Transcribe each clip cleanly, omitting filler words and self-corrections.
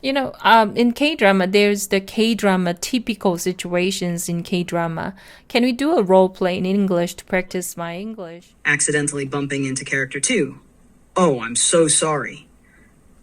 In K-drama, there's the K-drama typical situations in K-drama. Can we do a role play in English to practice my English? Accidentally bumping into character 2. Oh, I'm so sorry.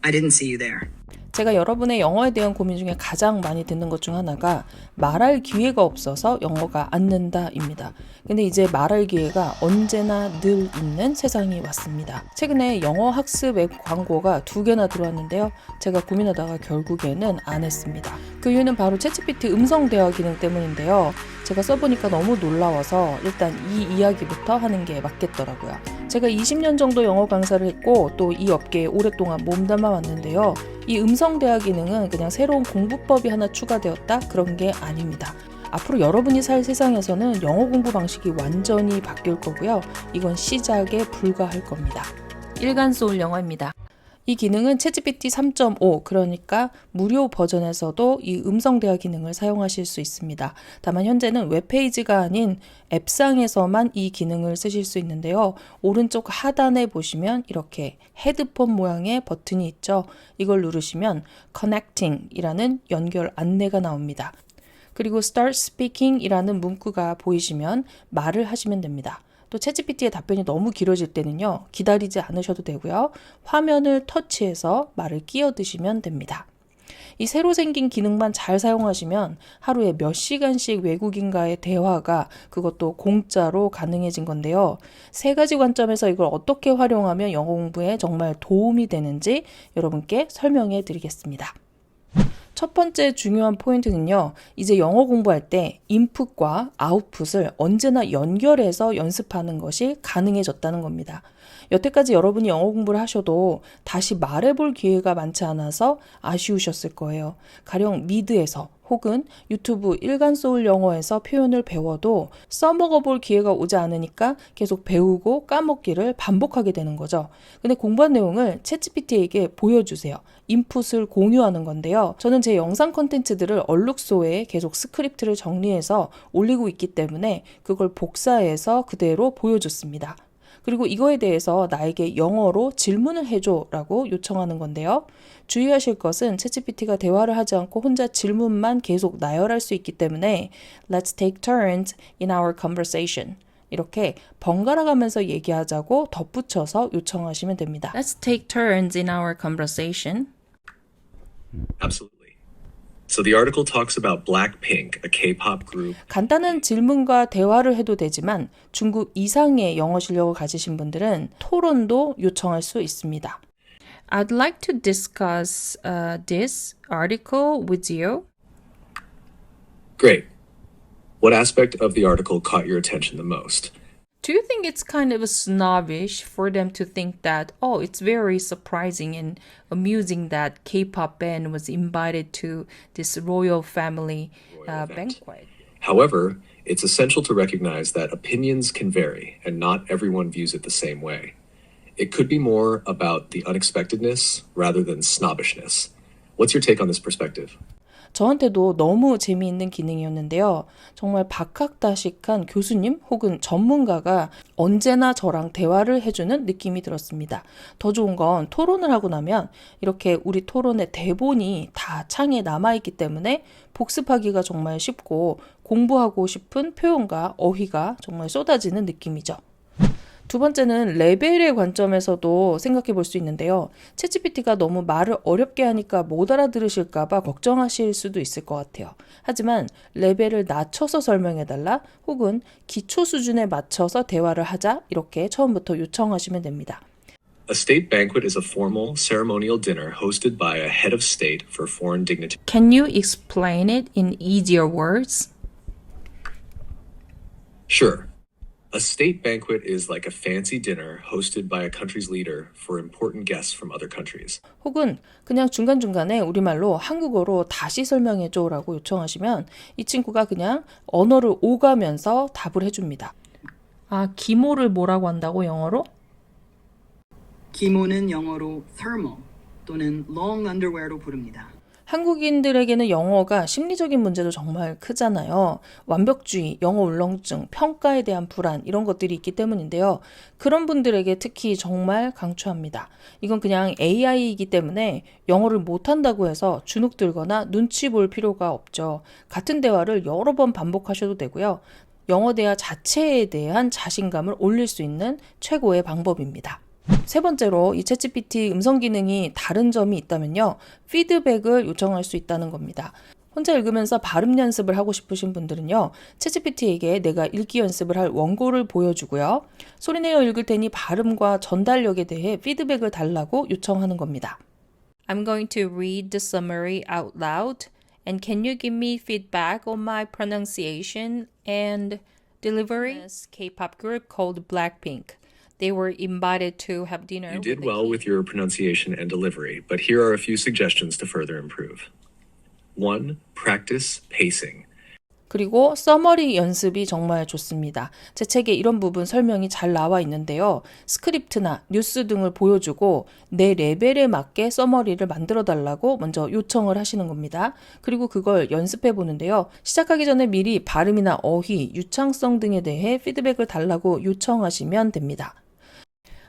I didn't see you there. 제가 여러분의 영어에 대한 고민 중에 가장 많이 듣는 것 중 하나가 말할 기회가 없어서 영어가 안 는다입니다. 근데 이제 말할 기회가 언제나 늘 있는 세상이 왔습니다. 최근에 영어 학습 앱 광고가 2개나 들어왔는데요. 제가 고민하다가 결국에는 안 했습니다. 그 이유는 바로 챗GPT 음성 대화 기능 때문인데요. 제가 써보니까 너무 놀라워서 일단 이 이야기부터 하는 게 맞겠더라고요. 제가 20년 정도 영어 강사를 했고 또 이 업계에 오랫동안 몸담아 왔는데요. 이 음성 대화 기능은 그냥 새로운 공부법이 하나 추가되었다? 그런 게 아닙니다. 앞으로 여러분이 살 세상에서는 영어 공부 방식이 완전히 바뀔 거고요. 이건 시작에 불과할 겁니다. 일간소울 영어입니다. 이 기능은 챗GPT 3.5 그러니까 무료 버전에서도 이 음성 대화 기능을 사용하실 수 있습니다. 다만 현재는 웹페이지가 아닌 앱상에서만 이 기능을 쓰실 수 있는데요. 오른쪽 하단에 보시면 이렇게 헤드폰 모양의 버튼이 있죠. 이걸 누르시면 Connecting 이라는 연결 안내가 나옵니다. 그리고 Start Speaking 이라는 문구가 보이시면 말을 하시면 됩니다. 또 챗GPT의 답변이 너무 길어질 때는요. 기다리지 않으셔도 되고요. 화면을 터치해서 말을 끼어드시면 됩니다. 이 새로 생긴 기능만 잘 사용하시면 하루에 몇 시간씩 외국인과의 대화가 그것도 공짜로 가능해진 건데요. 3가지 관점에서 이걸 어떻게 활용하면 영어 공부에 정말 도움이 되는지 여러분께 설명해 드리겠습니다. 첫 번째 중요한 포인트는요. 이제 영어 공부할 때 인풋과 아웃풋을 언제나 연결해서 연습하는 것이 가능해졌다는 겁니다. 여태까지 여러분이 영어 공부를 하셔도 다시 말해볼 기회가 많지 않아서 아쉬우셨을 거예요. 가령 미드에서 혹은 유튜브 일간소울 영어에서 표현을 배워도 써먹어볼 기회가 오지 않으니까 계속 배우고 까먹기를 반복하게 되는 거죠. 근데 공부한 내용을 챗GPT에게 보여주세요. 인풋을 공유하는 건데요. 저는 제 영상 콘텐츠들을 얼룩소에 계속 스크립트를 정리해서 올리고 있기 때문에 그걸 복사해서 그대로 보여줬습니다. 그리고 이거에 대해서 나에게 영어로 질문을 해줘라고 요청하는 건데요. 주의하실 것은 챗GPT가 대화를 하지 않고 혼자 질문만 계속 나열할 수 있기 때문에 Let's take turns in our conversation. 이렇게 번갈아 가면서 얘기하자고 덧붙여서 요청하시면 됩니다. Let's take turns in our conversation. Absolutely. So the article talks about Blackpink, a K-pop group. 간단한 질문과 대화를 해도 되지만 중급 이상의 영어 실력을 가지신 분들은 토론도 요청할 수 있습니다. I'd like to discuss this article with you. Great. What aspect of the article caught your attention the most? Do you think it's kind of snobbish for them to think that, oh, it's very surprising and amusing that K-pop band was invited to this royal family banquet? However, it's essential to recognize that opinions can vary and not everyone views it the same way. It could be more about the unexpectedness rather than snobbishness. What's your take on this perspective? 저한테도 너무 재미있는 기능이었는데요. 정말 박학다식한 교수님 혹은 전문가가 언제나 저랑 대화를 해주는 느낌이 들었습니다. 더 좋은 건 토론을 하고 나면 이렇게 우리 토론의 대본이 다 창에 남아있기 때문에 복습하기가 정말 쉽고 공부하고 싶은 표현과 어휘가 정말 쏟아지는 느낌이죠. 두 번째는 레벨의 관점에서도 생각해 볼 수 있는데요. 챗GPT가 너무 말을 어렵게 하니까 못 알아들으실까 봐 걱정하실 수도 있을 것 같아요. 하지만 레벨을 낮춰서 설명해달라 혹은 기초 수준에 맞춰서 대화를 하자 이렇게 처음부터 요청하시면 됩니다. A state banquet is a formal, ceremonial dinner hosted by a head of state for foreign dignitaries. Can you explain it in easier words? Sure. A state banquet is like a fancy dinner hosted by a country's leader for important guests from other countries. 혹은 그냥 중간중간에 우리말로 한국어로 다시 설명해줘라고 요청하시면 이 친구가 그냥 언어를 오가면서 답을 해줍니다. 아, 기모를 뭐라고 한다고 영어로? 기모는 영어로 thermal 또는 long underwear로 부릅니다. 한국인들에게는 영어가 심리적인 문제도 정말 크잖아요. 완벽주의, 영어 울렁증, 평가에 대한 불안 이런 것들이 있기 때문인데요. 그런 분들에게 특히 정말 강추합니다. 이건 그냥 AI이기 때문에 영어를 못한다고 해서 주눅 들거나 눈치 볼 필요가 없죠. 같은 대화를 여러 번 반복하셔도 되고요. 영어 대화 자체에 대한 자신감을 올릴 수 있는 최고의 방법입니다. 세 번째로 이 챗GPT 음성 기능이 다른 점이 있다면요. 피드백을 요청할 수 있다는 겁니다. 혼자 읽으면서 발음 연습을 하고 싶으신 분들은요. 챗GPT에게 내가 읽기 연습을 할 원고를 보여주고요. 소리내어 읽을 테니 발음과 전달력에 대해 피드백을 달라고 요청하는 겁니다. I'm going to read the summary out loud. And can you give me feedback on my pronunciation and delivery? This K-pop group called Blackpink. They were invited to have dinner. You did well with your pronunciation and delivery, but here are a few suggestions to further improve. 1. Practice pacing. 그리고 서머리 연습이 정말 좋습니다. 제 책에 이런 부분 설명이 잘 나와 있는데요. 스크립트나 뉴스 등을 보여주고 내 레벨에 맞게 서머리를 만들어 달라고 먼저 요청을 하시는 겁니다. 그리고 그걸 연습해 보는데요. 시작하기 전에 미리 발음이나 어휘, 유창성 등에 대해 피드백을 달라고 요청하시면 됩니다.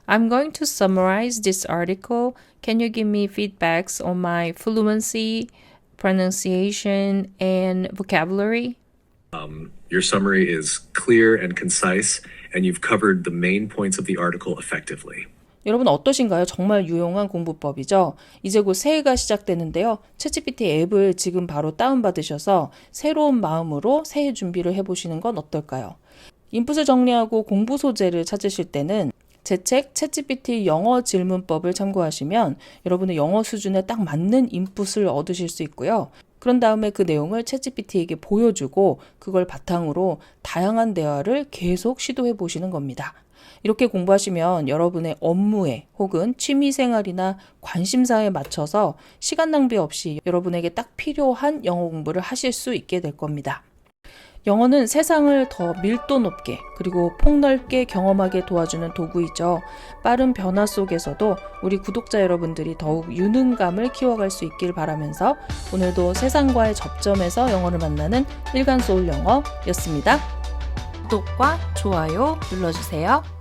I'm going to summarize this article. Can you give me feedbacks on my fluency, pronunciation, and vocabulary? Your summary is clear and concise, and you've covered the main points of the article effectively. 여러분 어떠신가요? 정말 유용한 공부법이죠. 이제 곧 새해가 시작되는데요. 챗GPT 앱을 지금 바로 다운받으셔서 새로운 마음으로 새해 준비를 해보시는 건 어떨까요? 인풋을 정리하고 공부 소재를 찾으실 때는 제 책 챗GPT 영어 질문법을 참고하시면 여러분의 영어 수준에 딱 맞는 인풋을 얻으실 수 있고요. 그런 다음에 그 내용을 챗GPT에게 보여주고 그걸 바탕으로 다양한 대화를 계속 시도해 보시는 겁니다. 이렇게 공부하시면 여러분의 업무에 혹은 취미생활이나 관심사에 맞춰서 시간 낭비 없이 여러분에게 딱 필요한 영어 공부를 하실 수 있게 될 겁니다. 영어는 세상을 더 밀도 높게 그리고 폭넓게 경험하게 도와주는 도구이죠. 빠른 변화 속에서도 우리 구독자 여러분들이 더욱 유능감을 키워갈 수 있길 바라면서 오늘도 세상과의 접점에서 영어를 만나는 일간소울 영어였습니다. 구독과 좋아요 눌러주세요.